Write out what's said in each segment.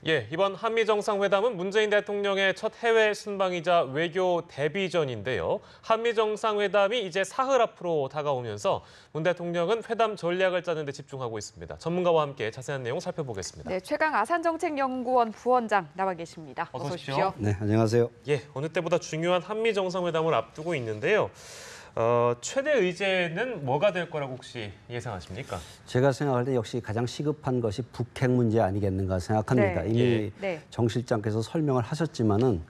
예, 이번 한미 정상회담은 문재인 대통령의 첫 해외 순방이자 외교 데뷔전인데요. 한미 정상회담이 이제 사흘 앞으로 다가오면서 문 대통령은 회담 전략을 짜는 데 집중하고 있습니다. 전문가와 함께 자세한 내용 살펴보겠습니다. 네, 최강 아산정책연구원 부원장 나와 계십니다. 어서 오십시오. 네, 안녕하세요. 예, 어느 때보다 중요한 한미 정상회담을 앞두고 있는데요. 최대 의제는 뭐가 될 거라고 혹시 예상하십니까? 제가 생각할 때 역시 가장 시급한 것이 북핵 문제 아니겠는가 생각합니다. 네. 이미 네. 정 실장께서 설명을 하셨지만은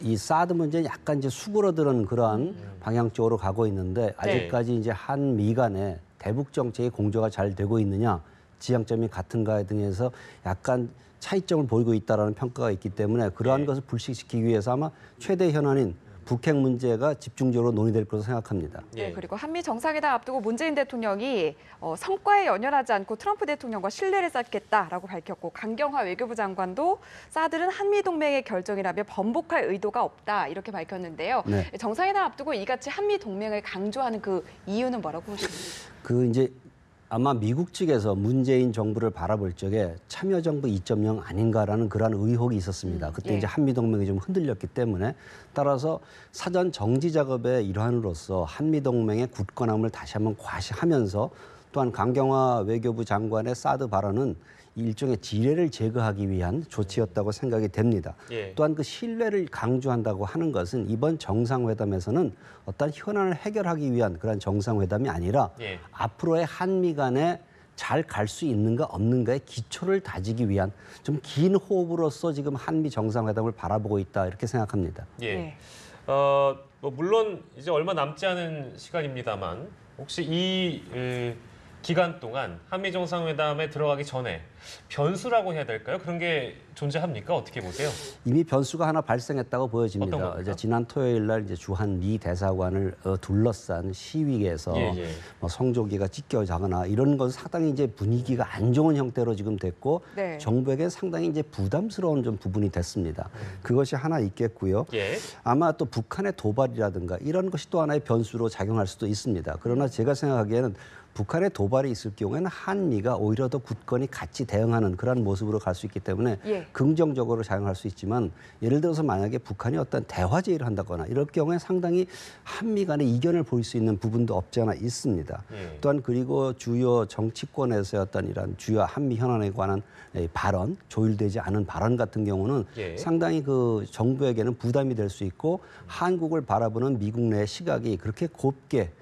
이 사드 문제는 약간 이제 수그러드는 그러한 방향 쪽으로 가고 있는데 아직까지 이제 한미 간의 대북 정책의 공조가 잘 되고 있느냐, 지향점이 같은가 등에서 약간 차이점을 보이고 있다라는 평가가 있기 때문에 그러한 것을 불식시키기 위해서 아마 최대 현안인 북핵 문제가 집중적으로 논의될 것으로 생각합니다. 네, 그리고 한미 정상회담 앞두고 문재인 대통령이 성과에 연연하지 않고 트럼프 대통령과 신뢰를 쌓겠다라고 밝혔고, 강경화 외교부 장관도 사드는 한미 동맹의 결정이라며 번복할 의도가 없다 이렇게 밝혔는데요. 네. 정상회담 앞두고 이같이 한미 동맹을 강조하는 그 이유는 뭐라고 보십니까? 이제 아마 미국 측에서 문재인 정부를 바라볼 적에 참여정부 2.0 아닌가라는 그러한 의혹이 있었습니다. 그때 예. 이제 한미동맹이 좀 흔들렸기 때문에 따라서 사전 정지 작업의 일환으로서 한미동맹의 굳건함을 다시 한번 과시하면서 또한 강경화 외교부 장관의 사드 발언은 일종의 지뢰를 제거하기 위한 조치였다고 생각이 됩니다. 예. 또한 그 신뢰를 강조한다고 하는 것은 이번 정상회담에서는 어떤 현안을 해결하기 위한 그런 정상회담이 아니라 예. 앞으로의 한미 간에 잘 갈 수 있는가 없는가의 기초를 다지기 위한 좀 긴 호흡으로서 지금 한미 정상회담을 바라보고 있다 이렇게 생각합니다. 예. 네. 물론 이제 얼마 남지 않은 시간입니다만 혹시 이 기간 동안 한미 정상회담에 들어가기 전에 변수라고 해야 될까요? 그런 게 존재합니까? 어떻게 보세요? 이미 변수가 하나 발생했다고 보여집니다. 어떤 겁니까? 이제 지난 토요일 날 이제 주한 미 대사관을 둘러싼 시위에서 예. 뭐 성조기가 찢겨자거나 이런 건 상당히 이제 분위기가 안 좋은 형태로 지금 됐고 네. 정부에게 상당히 이제 부담스러운 좀 부분이 됐습니다. 그것이 하나 있겠고요. 예. 아마 또 북한의 도발이라든가 이런 것이 또 하나의 변수로 작용할 수도 있습니다. 그러나 제가 생각하기에는 북한의 도발이 있을 경우에는 한미가 오히려 더 굳건히 같이 대응하는 그런 모습으로 갈 수 있기 때문에 예. 긍정적으로 작용할 수 있지만, 예를 들어서 만약에 북한이 어떤 대화 제의를 한다거나 이럴 경우에 상당히 한미 간의 이견을 보일 수 있는 부분도 없지 않아 있습니다. 예. 또한 그리고 주요 정치권에서의 어떤 이런 주요 한미 현안에 관한 발언, 조율되지 않은 발언 같은 경우는 예. 상당히 그 정부에게는 부담이 될 수 있고 한국을 바라보는 미국 내 시각이 그렇게 곱게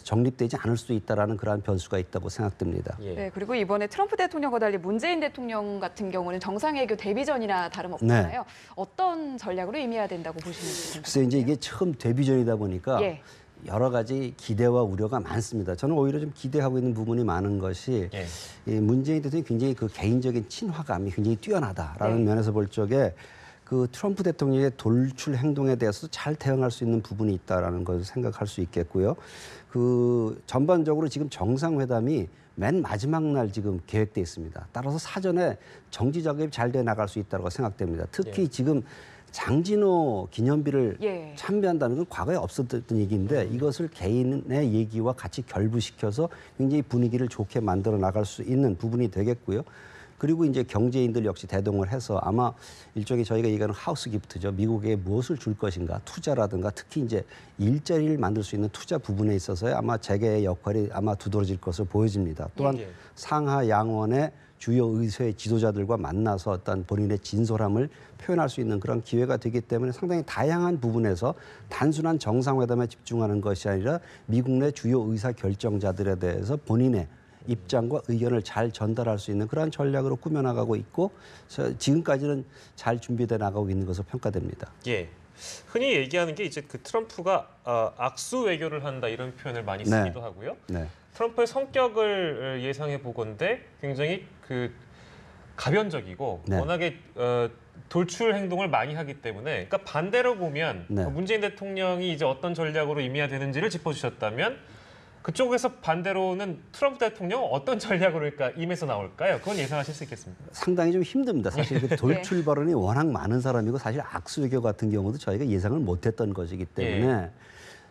정립되지 않을 수도 있다라는 그러한 변수가 있다고 생각됩니다. 예. 네, 그리고 이번에 트럼프 대통령과 달리 문재인 대통령 같은 경우는 정상외교 데뷔전이나 다름없잖아요. 네. 어떤 전략으로 임해야 된다고 보시는지. 글쎄 이제 이게 처음 데뷔전이다 보니까 예. 여러 가지 기대와 우려가 많습니다. 저는 오히려 좀 기대하고 있는 부분이 많은 것이 예. 이 문재인 대통령이 굉장히 그 개인적인 친화감이 굉장히 뛰어나다라는 네. 면에서 볼 적에 그 트럼프 대통령의 돌출 행동에 대해서 잘 대응할 수 있는 부분이 있다라는 것을 생각할 수 있겠고요. 그 전반적으로 지금 정상회담이 맨 마지막 날 지금 계획돼 있습니다. 따라서 사전에 정지 작업이 잘 돼 나갈 수 있다고 생각됩니다. 특히 예. 지금 장진호 기념비를 예. 참배한다는 건 과거에 없었던 얘기인데 이것을 개인의 얘기와 같이 결부시켜서 굉장히 분위기를 좋게 만들어 나갈 수 있는 부분이 되겠고요. 그리고 이제 경제인들 역시 대동을 해서 아마 일종의 저희가 얘기하는 하우스 기프트죠. 미국에 무엇을 줄 것인가, 투자라든가 특히 이제 일자리를 만들 수 있는 투자 부분에 있어서 아마 재계의 역할이 아마 두드러질 것으로 보여집니다. 또한 예. 상하 양원의 주요 의회 지도자들과 만나서 어떤 본인의 진솔함을 표현할 수 있는 그런 기회가 되기 때문에 상당히 다양한 부분에서 단순한 정상회담에 집중하는 것이 아니라 미국 내 주요 의사 결정자들에 대해서 본인의 입장과 의견을 잘 전달할 수 있는 그러한 전략으로 꾸며나가고 있고 지금까지는 잘 준비돼 나가고 있는 것으로 평가됩니다. 예. 흔히 얘기하는 게 이제 그 트럼프가 악수 외교를 한다 이런 표현을 많이 쓰기도 하고요. 네. 트럼프의 성격을 예상해 보건대 굉장히 그 가변적이고 네. 워낙에 돌출 행동을 많이 하기 때문에, 그러니까 반대로 보면 네. 문재인 대통령이 이제 어떤 전략으로 임해야 되는지를 짚어주셨다면 그쪽에서 반대로는 트럼프 대통령은 어떤 전략으로 임해서 나올까요? 그건 예상하실 수 있겠습니까? 상당히 좀 힘듭니다. 사실 그 돌출 발언이 워낙 많은 사람이고 사실 악수 외교 같은 경우도 저희가 예상을 못했던 것이기 때문에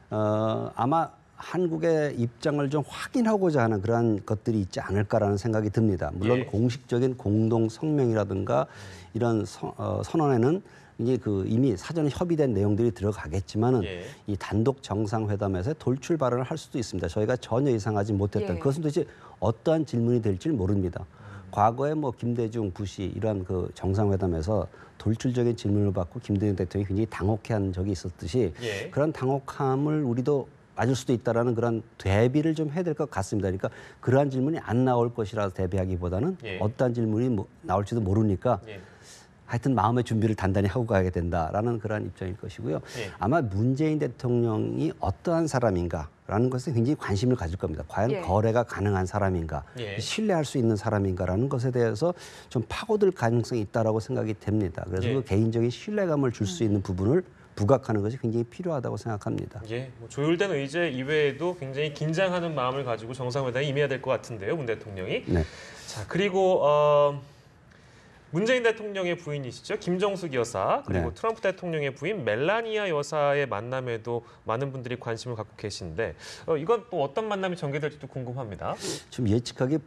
아마 한국의 입장을 좀 확인하고자 하는 그런 것들이 있지 않을까라는 생각이 듭니다. 물론 예. 공식적인 공동 성명이라든가 이런 선언에는 이제 이미 사전에 협의된 내용들이 들어가겠지만은 예. 이 단독 정상회담에서 돌출 발언을 할 수도 있습니다. 저희가 전혀 예상하지 못했던 예. 그것은 도대체 어떠한 질문이 될지 모릅니다. 과거에 뭐 김대중, 부시 이런 그 정상회담에서 돌출적인 질문을 받고 김대중 대통령이 굉장히 당혹해한 적이 있었듯이 예. 그런 당혹함을 우리도 맞을 수도 있다라는 그런 대비를 좀 해야 될 것 같습니다. 그러니까 그러한 질문이 안 나올 것이라서 대비하기보다는 예. 어떠한 질문이 나올지도 모르니까 예. 하여튼 마음의 준비를 단단히 하고 가야 된다라는 그런 입장일 것이고요. 예. 아마 문재인 대통령이 어떠한 사람인가라는 것에 굉장히 관심을 가질 겁니다. 과연 예. 거래가 가능한 사람인가, 예. 신뢰할 수 있는 사람인가라는 것에 대해서 좀 파고들 가능성이 있다라고 생각이 됩니다. 그래서 예. 그 개인적인 신뢰감을 줄 수 있는 부분을 부각하는 것이 굉장히 필요하다고 생각합니다. 예, 뭐 조율된 의제 이외에도 굉장히 긴장하는 마음을 가지고 정상회담에 임해야 될 것 같은데요, 문 대통령이. 네. 자, 그리고 문재인 대통령의 부인이시죠, 김정숙 여사, 그리고 네. 트럼프 대통령의 부인 멜라니아 여사의 만남에도 많은 분들이 관심을 갖고 계신데 이건 또 어떤 만남이 전개될지도 궁금합니다. 좀 예측하기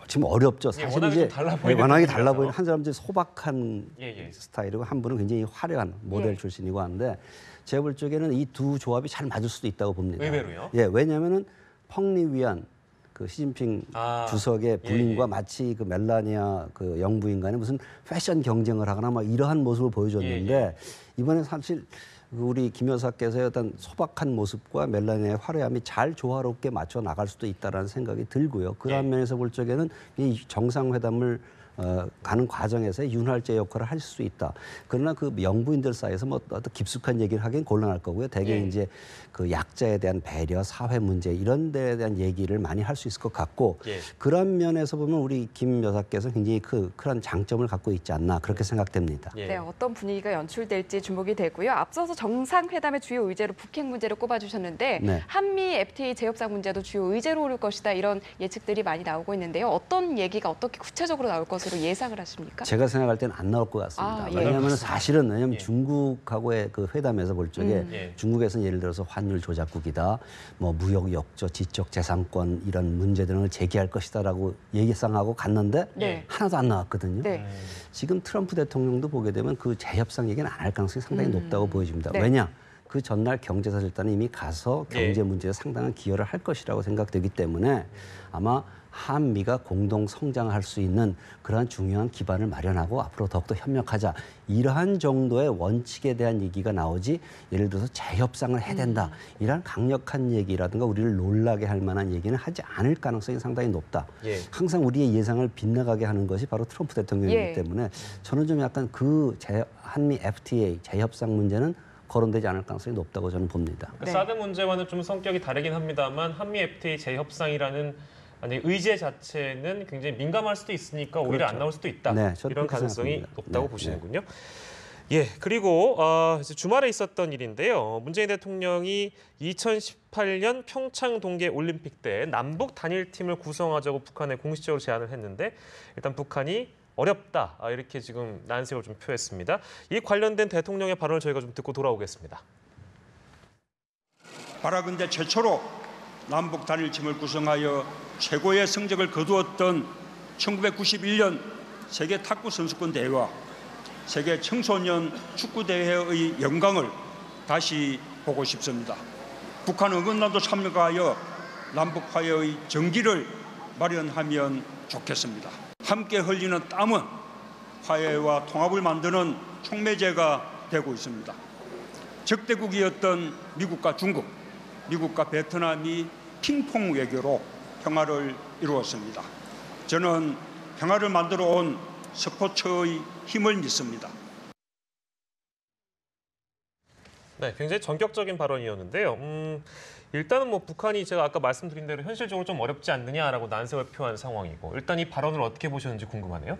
지금 어렵죠. 예, 사실 워낙에 이제 좀 달라 보이는 워낙에 분이라서. 달라 보이는 한 사람은 이제 소박한 예. 스타일이고 한 분은 굉장히 화려한 모델 예. 출신이고 하는데 제가 볼 적에는 이 두 조합이 잘 맞을 수도 있다고 봅니다. 의외로요? 예, 왜냐하면은 펑리위안 그 시진핑 주석의 부인과 예. 마치 그 멜라니아 그 영부인 간에 무슨 패션 경쟁을 하거나 막 이러한 모습을 보여줬는데 이번에 사실 우리 김 여사께서의 어떤 소박한 모습과 멜라니아의 화려함이 잘 조화롭게 맞춰 나갈 수도 있다라는 생각이 들고요. 그런 예. 면에서 볼 적에는 이 정상회담을 가는 과정에서 윤활제 역할을 할 수 있다. 그러나 그 영부인들 사이에서 뭐 어떤 깊숙한 얘기를 하긴 곤란할 거고요. 대개 예. 이제 그 약자에 대한 배려, 사회 문제 이런 데에 대한 얘기를 많이 할 수 있을 것 같고 예. 그런 면에서 보면 우리 김 여사께서 굉장히 그런 장점을 갖고 있지 않나 그렇게 생각됩니다. 예. 네, 어떤 분위기가 연출될지 주목이 되고요. 앞서서 정상회담의 주요 의제로 북핵 문제를 꼽아주셨는데 네. 한미 FTA 재협상 문제도 주요 의제로 오를 것이다 이런 예측들이 많이 나오고 있는데요. 어떤 얘기가 어떻게 구체적으로 나올 것으로 예상을 하십니까? 제가 생각할 때는 안 나올 것 같습니다. 아, 예. 왜냐하면 사실은 예. 중국하고의 그 회담에서 볼 적에 예. 중국에서는 예를 들어서 환율 조작국이다, 뭐 무역 역조, 지적 재산권 이런 문제 등을 제기할 것이다라고 예상하고 갔는데 네. 하나도 안 나왔거든요. 네. 지금 트럼프 대통령도 보게 되면 그 재협상 얘기는 안 할 가능성이 상당히 높다고 보여집니다. 네. 왜냐? 그 전날 경제사절단은 이미 가서 경제 예. 문제에 상당한 기여를 할 것이라고 생각되기 때문에 아마 한미가 공동 성장할 수 있는 그러한 중요한 기반을 마련하고 앞으로 더욱더 협력하자 이러한 정도의 원칙에 대한 얘기가 나오지 예를 들어서 재협상을 해야 된다 이러한 강력한 얘기라든가 우리를 놀라게 할 만한 얘기는 하지 않을 가능성이 상당히 높다. 예. 항상 우리의 예상을 빗나가게 하는 것이 바로 트럼프 대통령이기 예. 때문에 저는 좀 약간 그 한미 FTA 재협상 문제는 거론되지 않을 가능성이 높다고 저는 봅니다. 그러니까 네. 사드 문제와는 좀 성격이 다르긴 합니다만 한미 FTA 재협상이라는 의제 자체는 굉장히 민감할 수도 있으니까 오히려 안 나올 수도 있다. 네, 저도 이런 그렇게 가능성이 생각합니다. 높다고 네, 보시는군요. 예, 그리고 이제 주말에 있었던 일인데요. 문재인 대통령이 2018년 평창 동계 올림픽 때 남북 단일팀을 구성하자고 북한에 공식적으로 제안을 했는데 일단 북한이 어렵다 이렇게 지금 난색을 좀 표했습니다. 이 관련된 대통령의 발언을 저희가 좀 듣고 돌아오겠습니다. 바라건대 최초로 남북 단일팀을 구성하여 최고의 성적을 거두었던 1991년 세계 탁구 선수권 대회와 세계 청소년 축구 대회의 영광을 다시 보고 싶습니다. 북한 응원단도 참여하여 남북 화해의 전기를 마련하면 좋겠습니다. 함께 흘리는 땀은 화해와 통합을 만드는 촉매제가 되고 있습니다. 적대국이었던 미국과 중국, 미국과 베트남이 핑퐁 외교로 평화를 이루었습니다. 저는 평화를 만들어 온 스포츠의 힘을 믿습니다. 네, 굉장히 전격적인 발언이었는데요. 일단은 뭐 북한이 제가 아까 말씀드린 대로 현실적으로 좀 어렵지 않느냐라고 난색을 표한 상황이고 일단 이 발언을 어떻게 보셨는지 궁금하네요.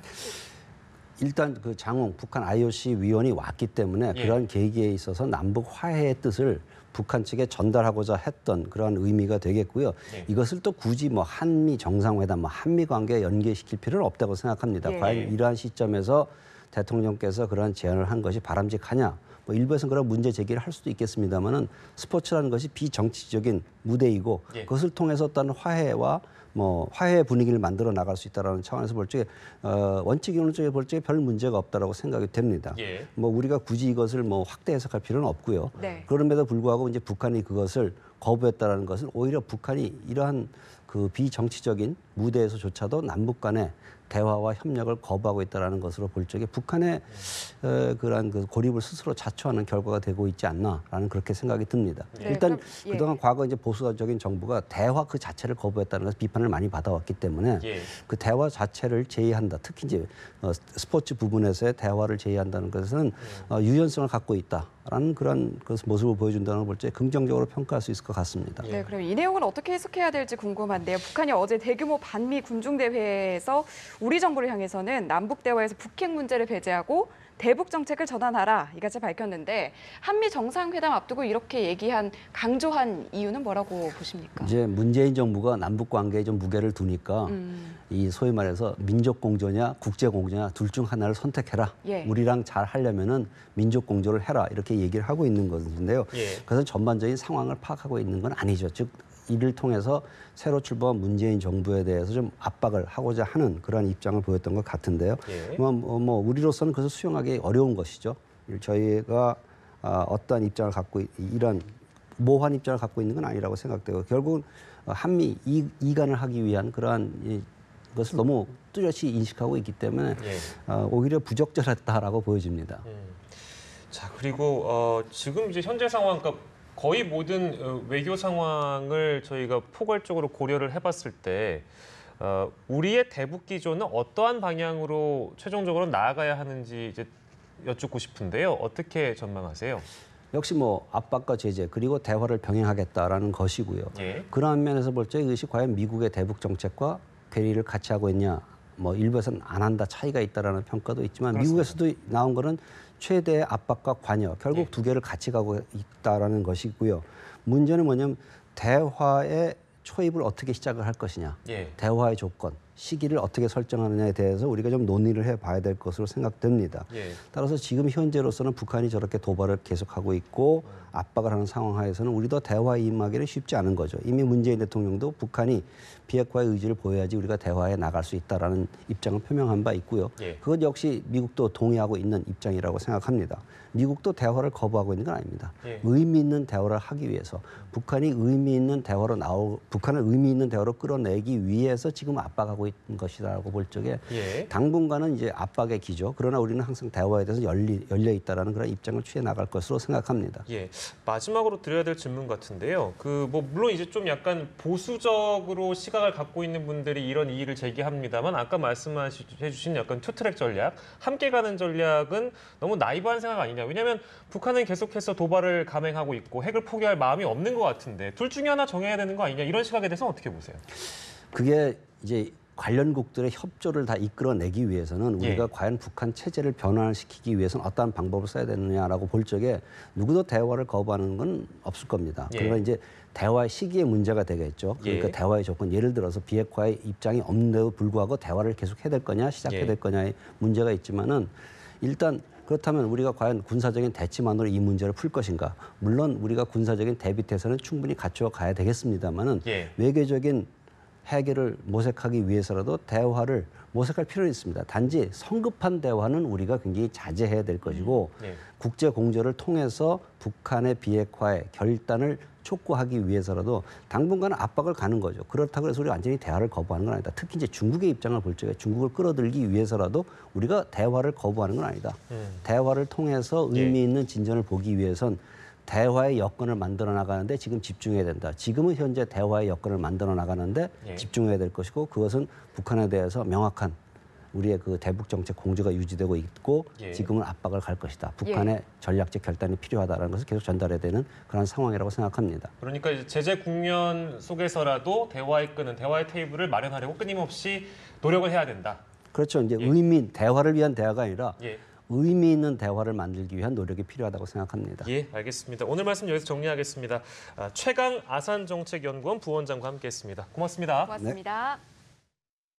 일단 그 장홍 북한 IOC 위원이 왔기 때문에 예. 그런 계기에 있어서 남북 화해의 뜻을 북한 측에 전달하고자 했던 그런 의미가 되겠고요. 예. 이것을 또 굳이 뭐 한미 정상회담, 뭐 한미 관계에 연계시킬 필요는 없다고 생각합니다. 예. 과연 이러한 시점에서 대통령께서 그러한 제안을 한 것이 바람직하냐? 뭐 일부에서는 그런 문제 제기를 할 수도 있겠습니다만은 스포츠라는 것이 비정치적인 무대이고 예. 그것을 통해서 어떤 화해와 뭐 화해 분위기를 만들어 나갈 수 있다라는 차원에서 볼 적에 원칙론적에 볼 적에 별 문제가 없다라고 생각이 됩니다. 예. 뭐 우리가 굳이 이것을 뭐 확대 해석할 필요는 없고요. 네. 그럼에도 불구하고 이제 북한이 그것을 거부했다라는 것은 오히려 북한이 이러한 그 비정치적인 무대에서조차도 남북 간의 대화와 협력을 거부하고 있다라는 것으로 볼 적에 북한의 그러한 그 고립을 스스로 자초하는 결과가 되고 있지 않나라는 그렇게 생각이 듭니다. 네, 일단 그럼, 예. 그동안 과거 이제 보수적인 정부가 대화 그 자체를 거부했다는 것을 비판을 많이 받아왔기 때문에 예. 그 대화 자체를 제의한다. 특히 이제 스포츠 부분에서의 대화를 제의한다는 것은 유연성을 갖고 있다라는 그런 그 모습을 보여준다는 걸 볼 때 긍정적으로 평가할 수 있을 것 같습니다. 네, 그럼 이 내용을 어떻게 해석해야 될지 궁금한데요. 북한이 어제 대규모 반미 군중대회에서 우리 정부를 향해서는 남북 대화에서 북핵 문제를 배제하고 대북 정책을 전환하라 이같이 밝혔는데 한미 정상회담 앞두고 이렇게 강조한 이유는 뭐라고 보십니까? 이제 문재인 정부가 남북 관계에 좀 무게를 두니까 이 소위 말해서 민족 공조냐 국제 공조냐 둘 중 하나를 선택해라. 예. 우리랑 잘 하려면은 민족 공조를 해라 이렇게 얘기를 하고 있는 것인데요. 예. 그것은 전반적인 상황을 파악하고 있는 건 아니죠. 즉 이를 통해서 새로 출범한 문재인 정부에 대해서 좀 압박을 하고자 하는 그러한 입장을 보였던 것 같은데요. 예. 뭐 우리로서는 그것을 수용하기 어려운 것이죠. 저희가 어떠한 입장을 갖고 이런 모호한 입장을 갖고 있는 건 아니라고 생각되고 결국은 한미 이간을 하기 위한 그러한 것을 너무 뚜렷이 인식하고 있기 때문에 예. 오히려 부적절했다라고 보여집니다. 자, 그리고 지금 이제 현재 상황, 그러니까 거의 모든 외교 상황을 저희가 포괄적으로 고려를 해봤을 때 우리의 대북 기조는 어떠한 방향으로 최종적으로 나아가야 하는지 이제 여쭙고 싶은데요. 어떻게 전망하세요? 역시 뭐 압박과 제재 그리고 대화를 병행하겠다라는 것이고요. 예. 그러한 면에서 볼 때 이것이 과연 미국의 대북 정책과 괴리를 같이 하고 있냐, 뭐 일부에서는 안 한다 차이가 있다라는 평가도 있지만 그렇습니다. 미국에서도 나온 거는 최대의 압박과 관여 결국 예. 두 개를 같이 가고 있다라는 것이고요. 문제는 뭐냐면 대화의 초입을 어떻게 시작을 할 것이냐, 예. 대화의 조건, 시기를 어떻게 설정하느냐에 대해서 우리가 좀 논의를 해봐야 될 것으로 생각됩니다. 예. 따라서 지금 현재로서는 북한이 저렇게 도발을 계속하고 있고 압박을 하는 상황 하에서는 우리도 대화에 임하기는 쉽지 않은 거죠. 이미 문재인 대통령도 북한이 비핵화의 의지를 보여야지 우리가 대화에 나갈 수 있다라는 입장을 표명한 바 있고요. 예. 그것 역시 미국도 동의하고 있는 입장이라고 생각합니다. 미국도 대화를 거부하고 있는 건 아닙니다. 예. 의미 있는 대화를 하기 위해서 북한을 의미 있는 대화로 끌어내기 위해서 지금 압박하고 있는 것이라고 볼 적에 예. 당분간은 이제 압박의 기조. 그러나 우리는 항상 대화에 대해서 열려 있다라는 그런 입장을 취해 나갈 것으로 생각합니다. 예. 마지막으로 드려야 될 질문 같은데요. 물론 이제 좀 약간 보수적으로 시각을 갖고 있는 분들이 이런 이의를 제기합니다만 아까 말씀해주신 약간 투트랙 전략, 함께 가는 전략은 너무 나이브한 생각 아니냐. 왜냐하면 북한은 계속해서 도발을 감행하고 있고 핵을 포기할 마음이 없는 것 같은데 둘 중에 하나 정해야 되는 거 아니냐. 이런 시각에 대해서 어떻게 보세요? 그게 이제 관련국들의 협조를 다 이끌어내기 위해서는 우리가 예. 과연 북한 체제를 변화시키기 위해서는 어떠한 방법을 써야 되느냐라고 볼 적에 누구도 대화를 거부하는 건 없을 겁니다. 예. 그러나 이제 대화의 시기의 문제가 되겠죠. 그러니까 예. 대화의 조건, 예를 들어서 비핵화의 입장이 없는데도 불구하고 대화를 계속해야 될 거냐, 시작해야 예. 될 거냐의 문제가 있지만은 일단 그렇다면 우리가 과연 군사적인 대치만으로 이 문제를 풀 것인가? 물론 우리가 군사적인 대비태세는 충분히 갖추어 가야 되겠습니다만은 예. 외교적인 해결을 모색하기 위해서라도 대화를 모색할 필요는 있습니다. 단지 성급한 대화는 우리가 굉장히 자제해야 될 것이고 예. 국제 공조를 통해서 북한의 비핵화의 결단을 촉구하기 위해서라도 당분간은 압박을 가는 거죠. 그렇다고 해서 우리가 완전히 대화를 거부하는 건 아니다. 특히 이제 중국의 입장을 볼 적에 중국을 끌어들이기 위해서라도 우리가 대화를 거부하는 건 아니다. 대화를 통해서 의미 있는 진전을 보기 위해선 대화의 여건을 만들어 나가는데 지금 집중해야 된다. 지금은 현재 대화의 여건을 만들어 나가는데 예. 집중해야 될 것이고 그것은 북한에 대해서 명확한 우리의 그 대북 정책 공조가 유지되고 있고 예. 지금은 압박을 갈 것이다. 북한의 전략적 결단이 필요하다는 것을 계속 전달해야 되는 그런 상황이라고 생각합니다. 그러니까 이제 제재 국면 속에서라도 대화의 테이블을 마련하려고 끊임없이 노력을 해야 된다. 그렇죠. 이제 예. 대화를 위한 대화가 아니라 예. 의미 있는 대화를 만들기 위한 노력이 필요하다고 생각합니다. 예, 알겠습니다. 오늘 말씀 여기서 정리하겠습니다. 최강 아산정책연구원 부원장과 함께했습니다. 고맙습니다. 고맙습니다.